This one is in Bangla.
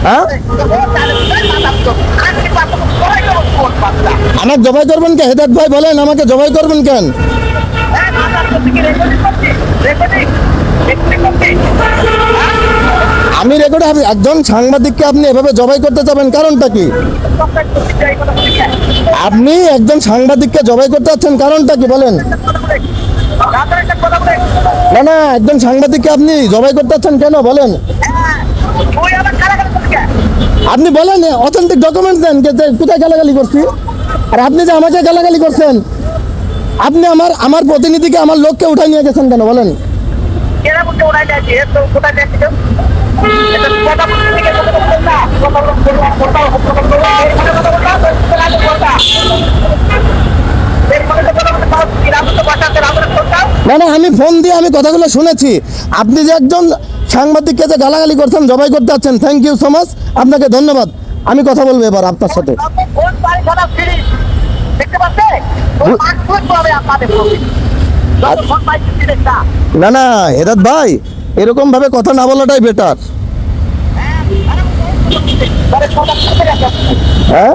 হ্যাঁ আমাকে জবাই করবেন কে? হেদায়েত ভাই বলেন, আমাকে জবাই করবেন কেন? আমি রেকর্ড, একজন সাংবাদিককে আপনি এভাবে জবাই করতে চাবেন, কারণটা কি? আপনি একজন সাংবাদিককে জবাই করতে চাচ্ছেন, কারণটা কি বলেন? না না, একজন সাংবাদিককে আপনি জবাই করতে চাচ্ছেন কেন বলেন? আপনি বলেন, অথেন্টিক ডকুমেন্টস দেন যে কোথায় গালাগালি করছি। আর আপনি যে আমাকে গালাগালি করছেন, আপনি আমার প্রতিনিধিকে, আমার লোককে উঠাই নিয়ে গেছেন কেন বলেন? না না, আমি ফোন দিয়ে আমি কথাগুলো শুনেছি। আপনি যে একজন সাংবাদিককে যে গালাগালি করছেন, জবাই করতে যাচ্ছেন, থ্যাংক ইউ সো মাচ, আপনাকে ধন্যবাদ। আমি কথা বলবো এবার আপনার সাথে। না না হেদায়েত ভাই, এরকম ভাবে কথা না বলাটাই বেটার। হ্যাঁ